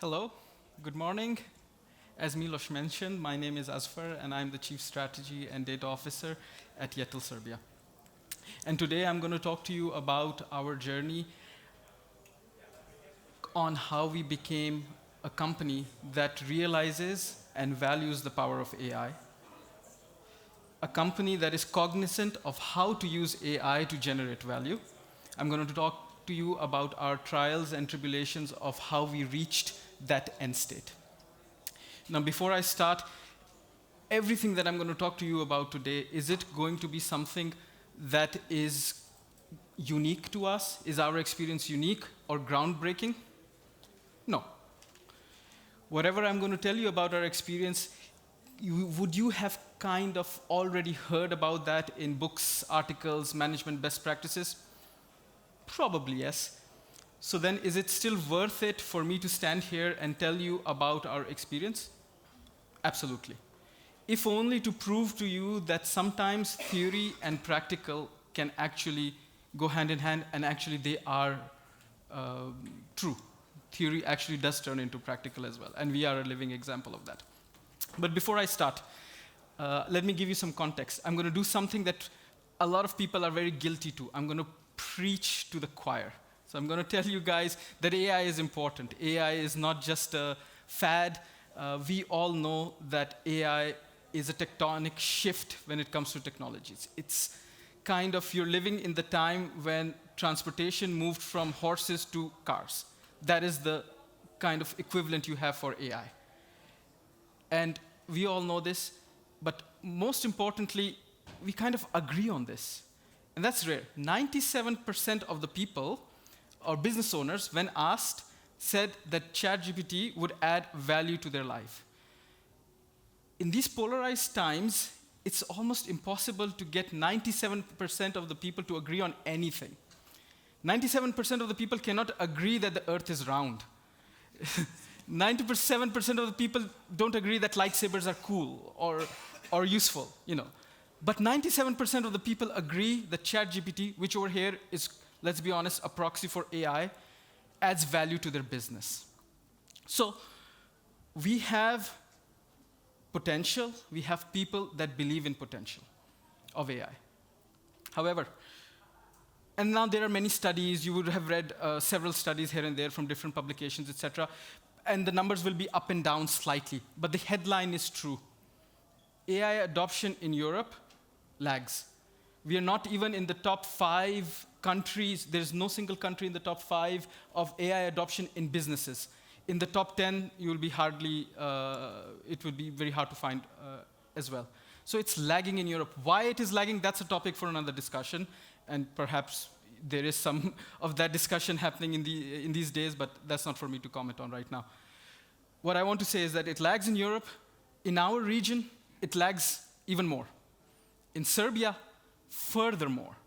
Hello, good morning. As Milos mentioned, my name is Azfar, and I'm the Chief Strategy and Data Officer at Yetel, Serbia. And today I'm going to talk to you about our journey on how we became a company that realizes and values the power of AI, a company that is cognizant of how to use AI to generate value. I'm going to talk to you about our trials and tribulations of how we reached that end state. Now, before I start, everything that I'm going to talk to you about today, is it going to be something that is unique to us? Is our experience unique or groundbreaking? No. Whatever I'm going to tell you about our experience, would you have kind of already heard about that in books, articles, management best practices? Probably yes. So then, is it still worth it for me to stand here and tell you about our experience? Absolutely. If only to prove to you that sometimes theory and practical can actually go hand in hand, and actually they are true. Theory actually does turn into practical as well, and we are a living example of that. But before I start, let me give you some context. I'm going to do something that a lot of people are very guilty to. I'm going to preach to the choir. So I'm going to tell you guys that AI is important. AI is not just a fad. We all know that AI is a tectonic shift when it comes to technologies. It's kind of, you're living in the time when transportation moved from horses to cars. That is the kind of equivalent you have for AI. And we all know this, but most importantly, we kind of agree on this. And that's rare. 97% of the people, or business owners, when asked, said that ChatGPT would add value to their life. In these polarized times, it's almost impossible to get 97% of the people to agree on anything. 97% of the people cannot agree that the earth is round. 97% of the people don't agree that lightsabers are cool or useful, But 97% of the people agree that ChatGPT, which over here is, let's be honest, a proxy for AI, adds value to their business. So we have potential. We have people that believe in potential of AI. However, and now there are many studies. You would have read several studies here and there from different publications, etc. And the numbers will be up and down slightly. But the headline is true. AI adoption in Europe lags. We are not even in the top 5 countries. There's no single country in the top 5 of AI adoption in businesses. In the top 10, you will be it would be very hard to find as well. So it's lagging in Europe. Why it is lagging, that's a topic for another discussion. And perhaps there is some of that discussion happening in these days, but that's not for me to comment on right now. What I want to say is that it lags in Europe. In our region, it lags even more. In Serbia, furthermore.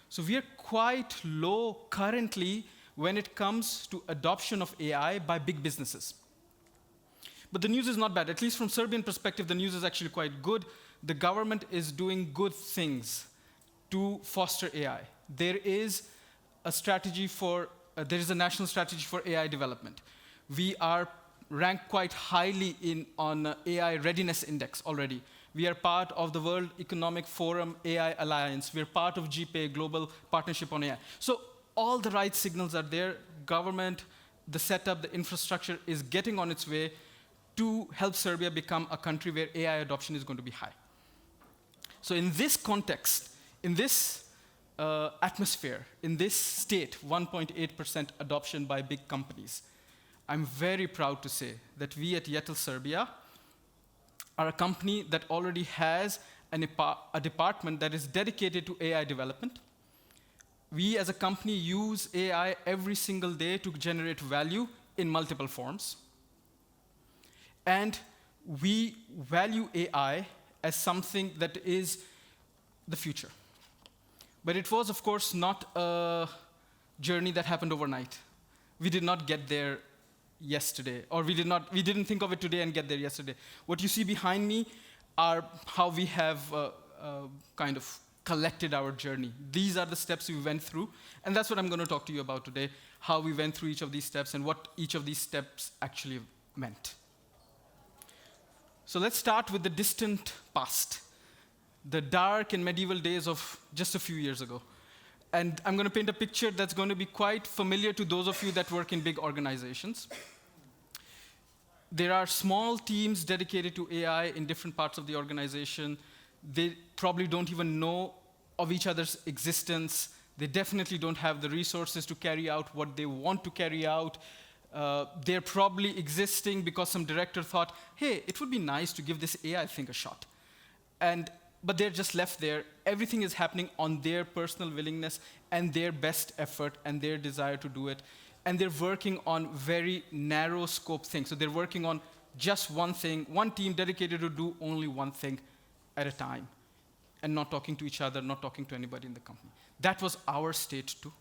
So we are quite low currently when it comes to adoption of AI by big businesses. But the news is not bad. At least from Serbian perspective, the news is actually quite good. The government is doing good things to foster AI. There is a national strategy for AI development. We are ranked quite highly on AI Readiness Index already. We are part of the World Economic Forum AI Alliance. We're part of GPA, Global Partnership on AI. So all the right signals are there. Government, the setup, the infrastructure is getting on its way to help Serbia become a country where AI adoption is going to be high. So in this context, in this atmosphere, in this state, 1.8% adoption by big companies, I'm very proud to say that we at Yetel Serbia are a company that already has a department that is dedicated to AI development. We as a company use AI every single day to generate value in multiple forms. And we value AI as something that is the future. But it was, of course, not a journey that happened overnight. We did not get there yesterday, or we didn't think of it today and get there yesterday. What you see behind me are how we have kind of collected our journey. These are the steps we went through, and that's what I'm going to talk to you about today, how we went through each of these steps and what each of these steps actually meant. So let's start with the distant past, the dark and medieval days of just a few years ago. And I'm going to paint a picture that's going to be quite familiar to those of you that work in big organizations. There are small teams dedicated to AI in different parts of the organization. They probably don't even know of each other's existence. They definitely don't have the resources to carry out what they want to carry out. They're probably existing because some director thought, hey, it would be nice to give this AI thing a shot. But they're just left there. Everything is happening on their personal willingness and their best effort and their desire to do it. And they're working on very narrow scope things. So they're working on just one thing, one team dedicated to do only one thing at a time, and not talking to each other, not talking to anybody in the company. That was our state too.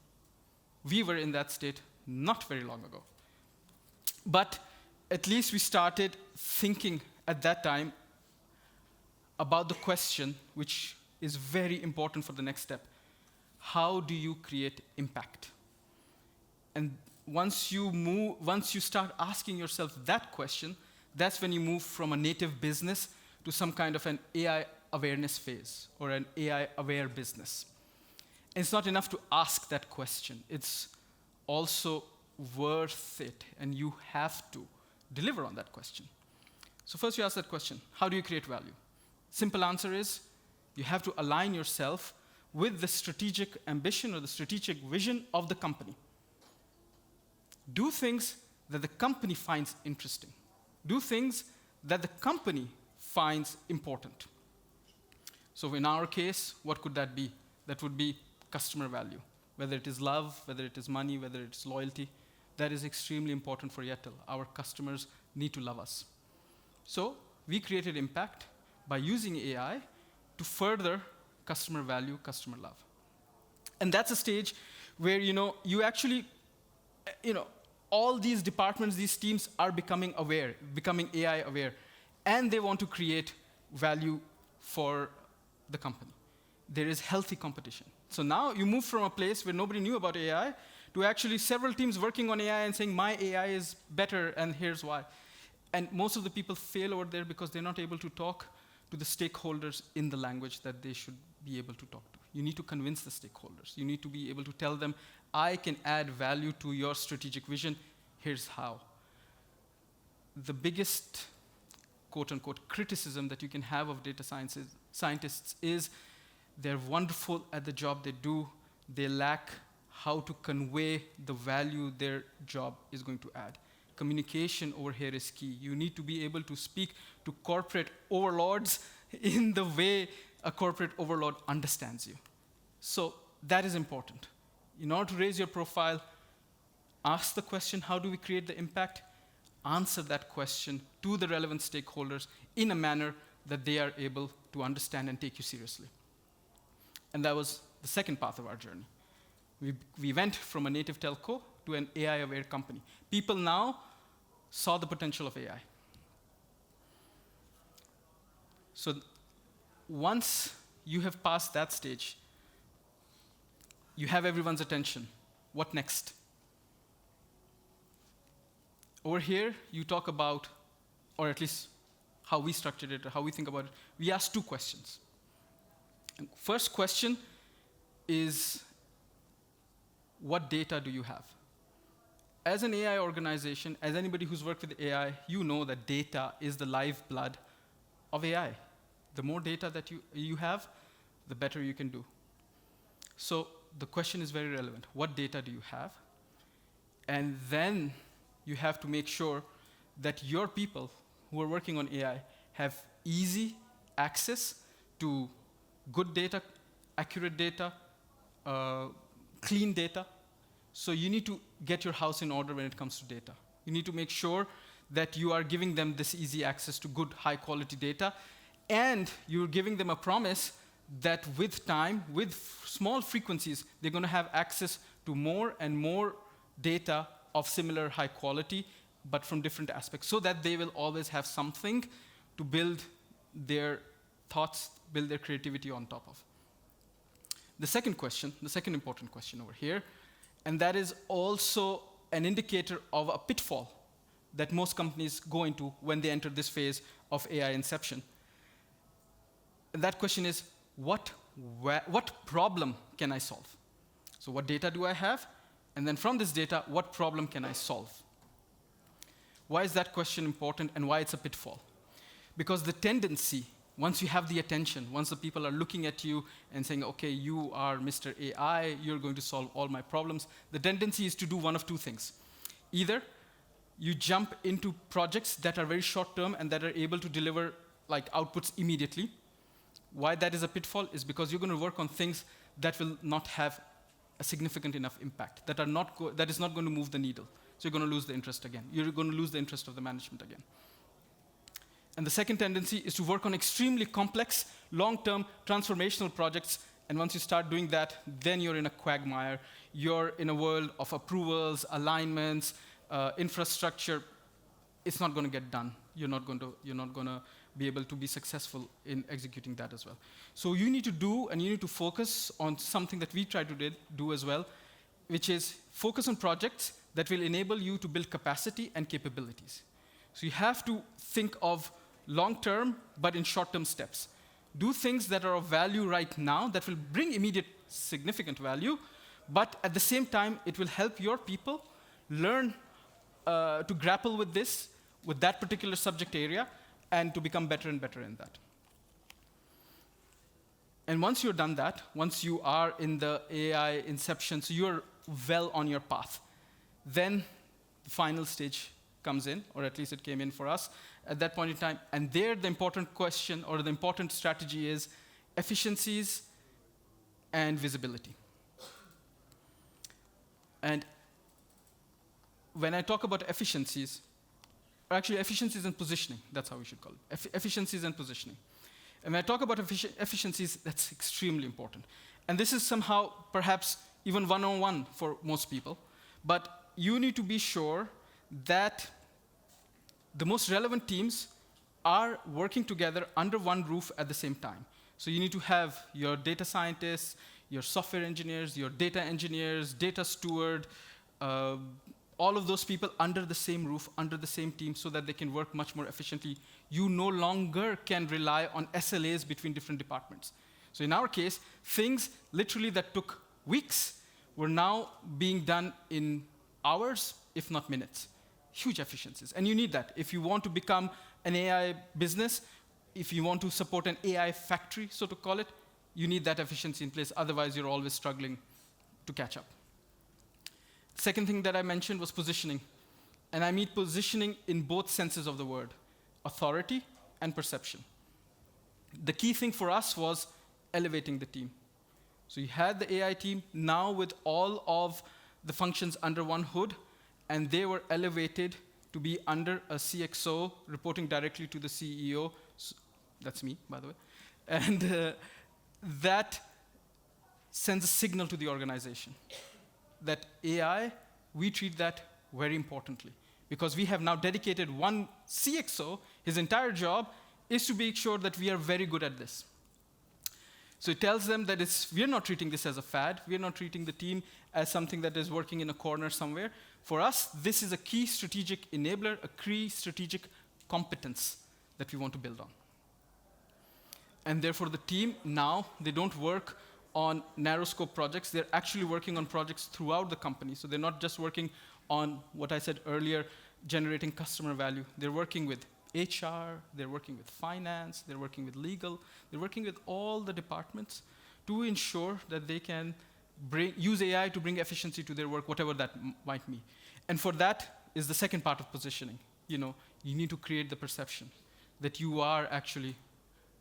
We were in that state not very long ago. But at least we started thinking at that time about the question, which is very important for the next step. How do you create impact? And once you start asking yourself that question, that's when you move from a native business to some kind of an AI awareness phase or an AI aware business. And it's not enough to ask that question. It's also worth it, and you have to deliver on that question. So first you ask that question, how do you create value? Simple answer is, you have to align yourself with the strategic ambition or the strategic vision of the company. Do things that the company finds interesting. Do things that the company finds important. So in our case, what could that be? That would be customer value. Whether it is love, whether it is money, whether it's loyalty, that is extremely important for Yettel. Our customers need to love us. So we created impact by using AI to further customer value, customer love. And that's a stage where you actually, all these departments, these teams are becoming aware, becoming AI aware, and they want to create value for the company. There is healthy competition. So now you move from a place where nobody knew about AI to actually several teams working on AI and saying, my AI is better, and here's why. And most of the people fail over there because they're not able to talk to the stakeholders in the language that they should be able to talk to. You need to convince the stakeholders. You need to be able to tell them, I can add value to your strategic vision. Here's how. The biggest, quote unquote, criticism that you can have of data scientists is they're wonderful at the job they do. They lack how to convey the value their job is going to add. Communication over here is key. You need to be able to speak to corporate overlords in the way a corporate overlord understands you. So that is important. In order to raise your profile, ask the question, how do we create the impact? Answer that question to the relevant stakeholders in a manner that they are able to understand and take you seriously. And that was the second path of our journey. We went from a native telco to an AI-aware company. People now saw the potential of AI. So once you have passed that stage, you have everyone's attention. What next? Over here, you talk about, or at least how we structured it, or how we think about it. We asked two questions. And first question is, what data do you have? As an AI organization, as anybody who's worked with AI, you know that data is the lifeblood of AI. The more data that you have, the better you can do. So the question is very relevant. What data do you have? And then you have to make sure that your people who are working on AI have easy access to good data, accurate data, clean data. So you need to get your house in order when it comes to data. You need to make sure that you are giving them this easy access to good, high-quality data, and you're giving them a promise that with time, with small frequencies, they're going to have access to more and more data of similar high quality, but from different aspects, so that they will always have something to build their thoughts, build their creativity on top of. The second question, the second important question over here, and that is also an indicator of a pitfall that most companies go into when they enter this phase of AI inception. And that question is, what problem can I solve? So what data do I have? And then from this data, what problem can I solve? Why is that question important and why it's a pitfall? Because the tendency, once you have the attention, once the people are looking at you and saying, okay, you are Mr. AI, you're going to solve all my problems, the tendency is to do one of two things. Either you jump into projects that are very short-term and that are able to deliver like outputs immediately. Why that is a pitfall is because you're going to work on things that will not have a significant enough impact, that is not going to move the needle. So you're going to lose the interest again. You're going to lose the interest of the management again. And the second tendency is to work on extremely complex, long-term, transformational projects. And once you start doing that, then you're in a quagmire. You're in a world of approvals, alignments, infrastructure. It's not going to get done. You're not going to be able to be successful in executing that as well. So you need to do, and you need to focus on something that we try to do as well, which is focus on projects that will enable you to build capacity and capabilities. So you have to think of long-term, but in short-term steps. Do things that are of value right now that will bring immediate significant value, but at the same time, it will help your people learn to grapple with this, with that particular subject area, and to become better and better in that. And once you're done that, once you are in the AI inception, so you're well on your path, then the final stage comes in, or at least it came in for us at that point in time. And there, the important question or the important strategy is efficiencies and visibility. And when I talk about efficiencies, or actually efficiencies and positioning, that's how we should call it, efficiencies and positioning. And when I talk about efficiencies, that's extremely important. And this is somehow perhaps even one-on-one for most people, but you need to be sure that the most relevant teams are working together under one roof at the same time. So you need to have your data scientists, your software engineers, your data engineers, data steward, all of those people under the same roof, under the same team, so that they can work much more efficiently. You no longer can rely on SLAs between different departments. So in our case, things literally that took weeks were now being done in hours, if not minutes. Huge efficiencies. And you need that. If you want to become an AI business, if you want to support an AI factory, so to call it, you need that efficiency in place. Otherwise, you're always struggling to catch up. Second thing that I mentioned was positioning. And I mean positioning in both senses of the word, authority and perception. The key thing for us was elevating the team. So you had the AI team now with all of the functions under one hood, and they were elevated to be under a CXO reporting directly to the CEO. That's me, by the way. And that sends a signal to the organization that AI, we treat that very importantly. Because we have now dedicated one CXO, his entire job is to make sure that we are very good at this. So it tells them that we're not treating this as a fad. We're not treating the team as something that is working in a corner somewhere. For us, this is a key strategic enabler, a key strategic competence that we want to build on. And therefore, the team now, they don't work on narrow scope projects. They're actually working on projects throughout the company. So they're not just working on what I said earlier, generating customer value. They're working with HR, they're working with finance, they're working with legal, they're working with all the departments to ensure that they can use AI to bring efficiency to their work, whatever that might be. And for that is the second part of positioning. You need to create the perception that you are actually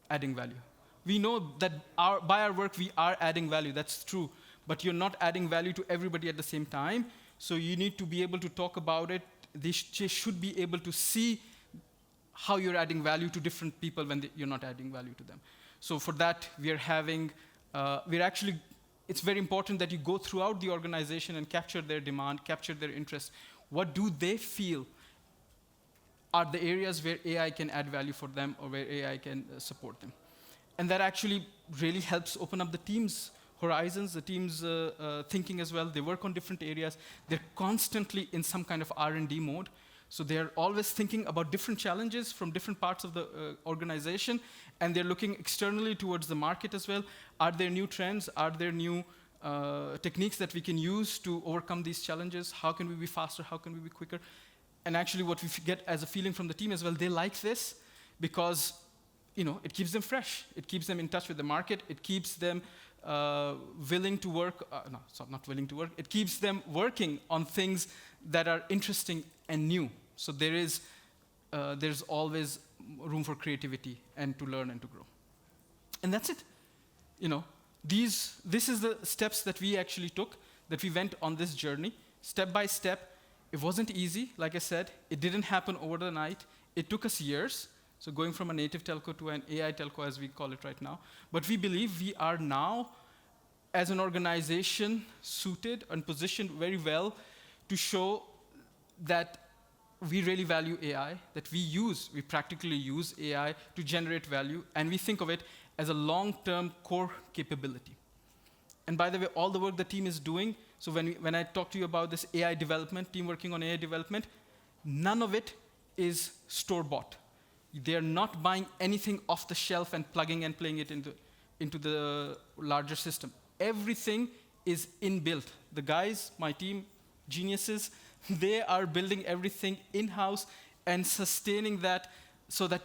adding value. We know that by our work, we are adding value, that's true, but you're not adding value to everybody at the same time, so you need to be able to talk about it. They should be able to see how you're adding value to different people when you're not adding value to them. So for that, it's very important that you go throughout the organization and capture their demand, capture their interest. What do they feel are the areas where AI can add value for them or where AI can support them? And that actually really helps open up the teams horizons, the team's thinking as well. They work on different areas. They're constantly in some kind of R&D mode. So they're always thinking about different challenges from different parts of the organization, and they're looking externally towards the market as well. Are there new trends? Are there new techniques that we can use to overcome these challenges? How can we be faster? How can we be quicker? And actually what we get as a feeling from the team as well, they like this because it keeps them fresh. It keeps them in touch with the market. It keeps them willing to work. No, sorry, not willing to work. It keeps them working on things that are interesting and new. So there's always room for creativity and to learn and to grow. And that's it. This is the steps that we actually took, that we went on this journey, step by step. It wasn't easy, like I said. It didn't happen over the night. It took us years. So going from a native telco to an AI telco, as we call it right now. But we believe we are now, as an organization, suited and positioned very well to show that we really value AI, that we practically use AI to generate value, and we think of it as a long-term core capability. And by the way, all the work the team is doing, so when I talk to you about this AI development, team working on AI development, none of it is store-bought. They're not buying anything off the shelf and plugging and playing it into the larger system. Everything is inbuilt. The guys, my team, geniuses, they are building everything in-house and sustaining that so that,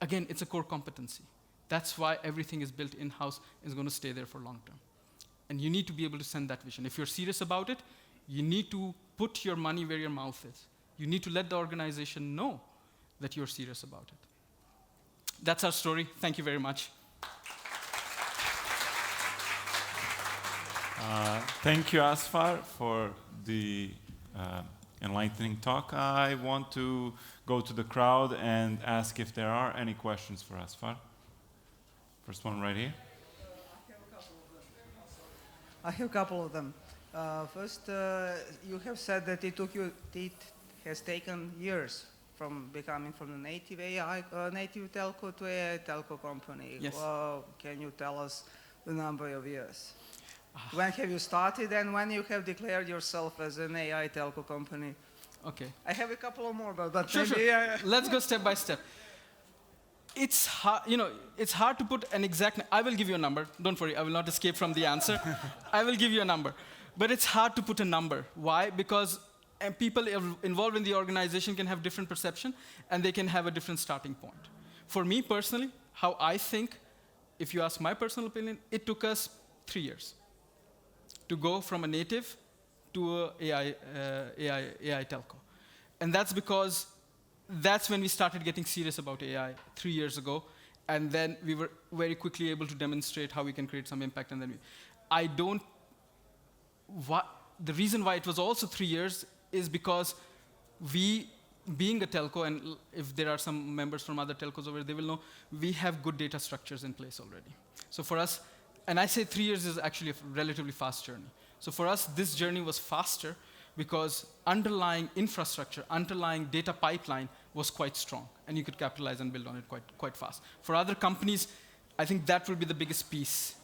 again, it's a core competency. That's why everything is built in-house and is going to stay there for long term. And you need to be able to send that vision. If you're serious about it, you need to put your money where your mouth is. You need to let the organization know that you're serious about it. That's our story. Thank you very much. Thank you, Azfar, for the enlightening talk. I want to go to the crowd and ask if there are any questions for Azfar. First one right here. I have a couple of them. First, you have said that it has taken years from becoming from the native AI, native telco to AI telco company. Yes. Can you tell us the number of years? When have you started and when you have declared yourself as an AI telco company? Okay. I have a couple of more, but Sure. Let's go step by step. It's hard, it's hard to put an exact. I will give you a number. Don't worry, I will not escape from the answer. I will give you a number, but it's hard to put a number. Why? Because people involved in the organization can have different perception, and they can have a different starting point. For me personally, how I think, if you ask my personal opinion, it took us 3 years to go from a native to a AI telco, and that's because. That's when we started getting serious about AI 3 years ago, and then we were very quickly able to demonstrate how we can create some impact. And then the reason why it was also 3 years is because we, being a telco, and if there are some members from other telcos over, they will know we have good data structures in place already. So for us, and I say 3 years is actually a relatively fast journey. So for us, this journey was faster because underlying infrastructure, underlying data pipeline was quite strong, and you could capitalize and build on it quite fast. For other companies, I think that will be the biggest piece,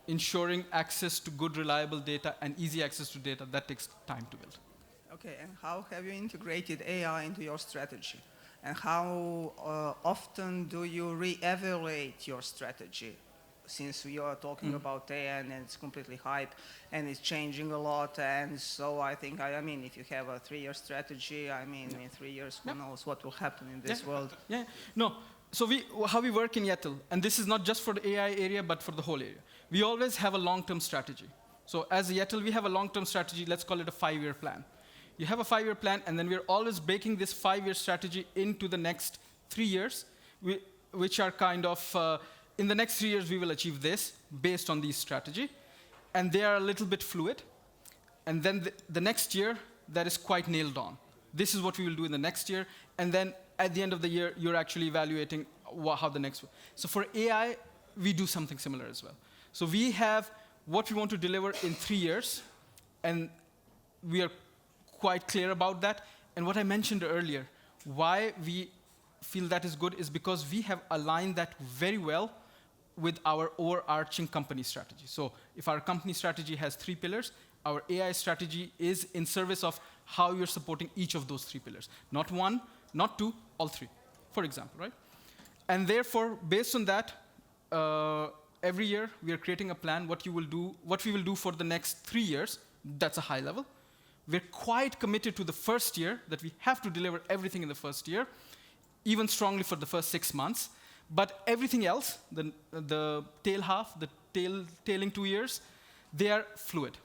ensuring access to good, reliable data and easy access to data. That takes time to build. Okay, and how have you integrated AI into your strategy? And how often do you re-evaluate your strategy? Since we are talking about AI and it's completely hype and it's changing a lot, and so I think, if you have a 3-year strategy, in 3 years, who knows what will happen in this world? Yeah, no. So how we work in Yettel, and this is not just for the AI area, but for the whole area. We always have a long-term strategy. So as Yettel, we have a long-term strategy. Let's call it a 5-year plan. You have a 5-year plan, and then we're always baking this 5-year strategy into the next 3 years, which are kind of. In the next 3 years, we will achieve this based on this strategy. And they are a little bit fluid. And then the next year, that is quite nailed on. This is what we will do in the next year. And then at the end of the year, you're actually evaluating how the next. So for AI, we do something similar as well. So we have what we want to deliver in 3 years. And we are quite clear about that. And what I mentioned earlier, why we feel that is good is because we have aligned that very well with our overarching company strategy. So if our company strategy has 3 pillars, our AI strategy is in service of how you're supporting each of those 3 pillars. Not 1, not 2, all 3, for example, right? And therefore, based on that, every year we are creating a plan, what we will do for the next 3 years. That's a high level. We're quite committed to the first year, that we have to deliver everything in the first year, even strongly for the first 6 months. But everything else, the tail half, the tailing 2 years, they are fluid.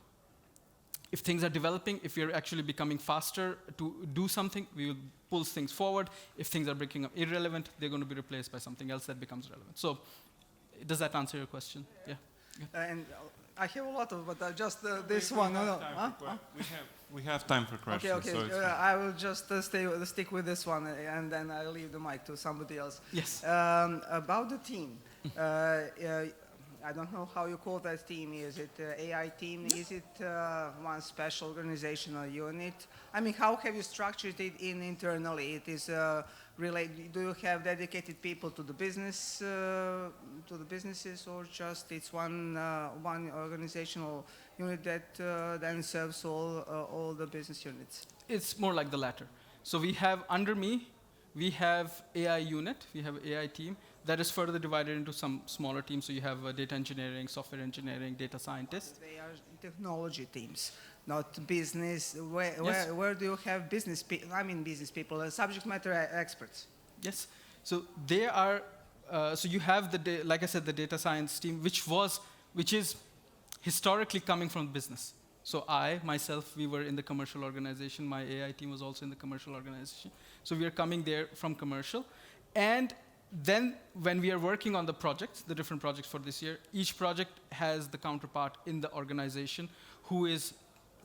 If things are developing, if we're actually becoming faster to do something, we will pull things forward. If things are becoming irrelevant, they're going to be replaced by something else that becomes relevant. So does that answer your question? Yeah. And I have a lot of, but just this one. We have time for questions. Okay. So I will just stick with this one, and then I'll leave the mic to somebody else. Yes. About the team. I don't know how you call that team. Is it AI team? Is it one special organizational unit? I mean, how have you structured it internally? It is related. Do you have dedicated people to the business, to the businesses, or just it's one organizational unit that then serves all the business units? It's more like the latter. So we have under me, we have AI unit, we have AI team. That is further divided into some smaller teams. So you have data engineering, software engineering, data scientists. They are technology teams, not business. Where do you have business people? I mean, business people, subject matter experts. Yes. So they are. So you have like I said, the data science team, which is historically coming from business. So I myself, we were in the commercial organization. My AI team was also in the commercial organization. So we are coming there from commercial, and then when we are working on the projects, the different projects for this year, each project has the counterpart in the organization who is,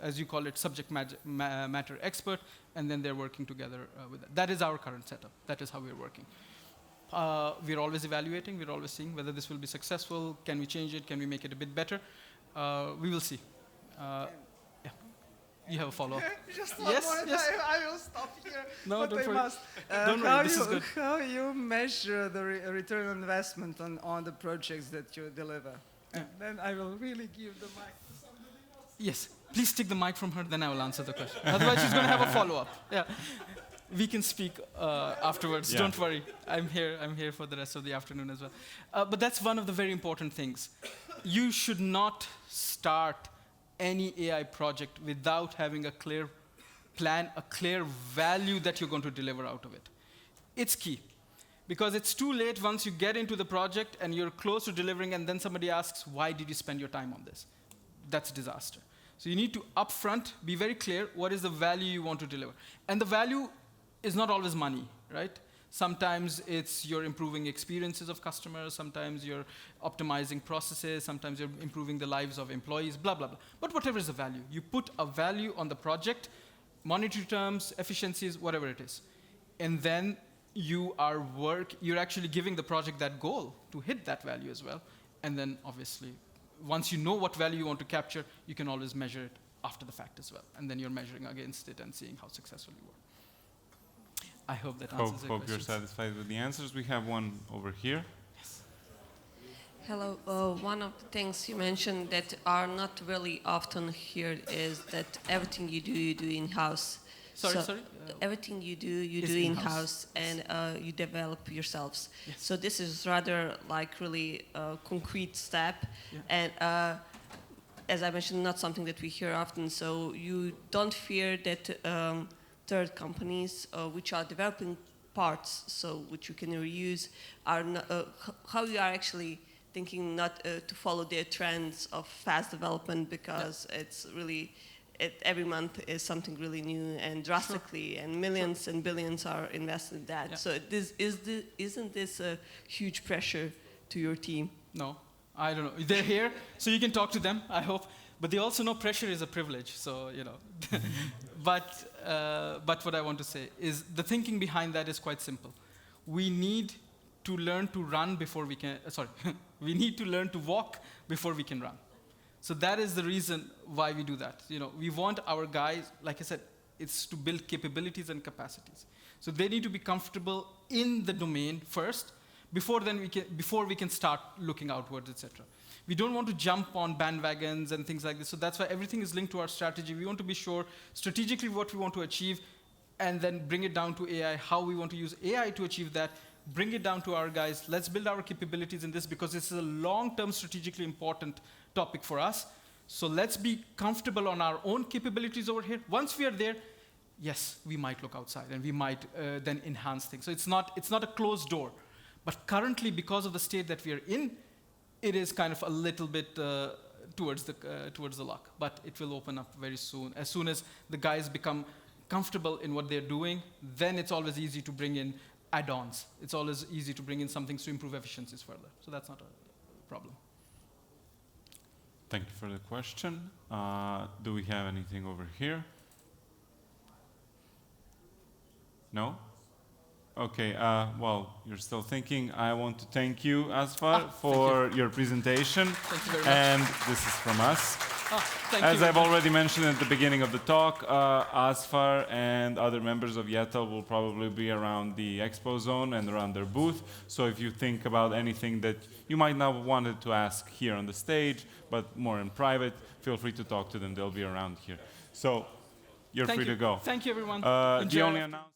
as you call it, subject matter expert, and then they're working together with that. That is our current setup. That is how we're working. We're always evaluating. We're always seeing whether this will be successful. Can we change it? Can we make it a bit better? We will see. You have a follow-up? Just one more time. I will stop here. No, but don't worry. Must. Don't worry, this is good. How you measure the return on investment on the projects that you deliver? Yeah. And then I will really give the mic to somebody else. Yes. Please take the mic from her, then I will answer the question. Otherwise, she's going to have a follow-up. Yeah. We can speak afterwards. Yeah. Don't worry. I'm here for the rest of the afternoon as well. But that's one of the very important things. You should not start any AI project without having a clear plan, a clear value that you're going to deliver out of it. It's key. Because it's too late once you get into the project and you're close to delivering, and then somebody asks, why did you spend your time on this? That's disaster. So you need to upfront be very clear what is the value you want to deliver. And the value is not always money, right? Sometimes it's you're improving experiences of customers, sometimes you're optimizing processes, sometimes you're improving the lives of employees, blah, blah, blah. But whatever is the value, you put a value on the project, monetary terms, efficiencies, whatever it is. And then you're actually giving the project that goal to hit that value as well. And then obviously, once you know what value you want to capture, you can always measure it after the fact as well. And then you're measuring against it and seeing how successful you were. I hope that answers your Hope you're questions. satisfied with the answers. We have one over here. Yes. Hello. One of the things you mentioned that are not really often heard is that everything you do in-house. Sorry. Everything you do is in-house, and you develop yourselves. Yes. So this is rather like really a concrete step, Yeah. and as I mentioned, not something that we hear often. So you don't fear that third companies which are developing parts, so which you can reuse, are not, how you are actually thinking not to follow their trends of fast development, because it's really. Every month is something really new and drastically, and millions and billions are invested in that. Yeah. So isn't this a huge pressure to your team? No, I don't know. They're here, so you can talk to them, I hope. But they also know pressure is a privilege, so, you know. But what I want to say is the thinking behind that is quite simple. We need to learn to run before we can, we need to learn to walk before we can run. So that is the reason why we do that. You know, we want our guys, like I said, it's to build capabilities and capacities. So they need to be comfortable in the domain first, before we can start looking outwards, etc. We don't want to jump on bandwagons and things like this. So that's why everything is linked to our strategy. We want to be sure strategically what we want to achieve, and then bring it down to AI, how we want to use AI to achieve that, bring it down to our guys. Let's build our capabilities in this, because this is a long-term strategically important topic for us. So let's be comfortable on our own capabilities over here. Once we are there, yes, we might look outside and we might then enhance things. So it's not a closed door. But currently, because of the state that we are in, it is kind of a little bit towards the luck. But it will open up very soon. As soon as the guys become comfortable in what they're doing, then it's always easy to bring in add-ons. It's always easy to bring in some things to improve efficiencies further. So that's not a problem. Thank you for the question. Do we have anything over here? No? Okay, well, you're still thinking. I want to thank you, Azfar, for your presentation. Thank you very much. And this is from us. Thank As you. I've already mentioned at the beginning of the talk, Azfar and other members of Yetel will probably be around the expo zone and around their booth. So if you think about anything that you might not have wanted to ask here on the stage, but more in private, feel free to talk to them. They'll be around here. So you're free to go. Thank you, everyone. The Enjoy. only announcement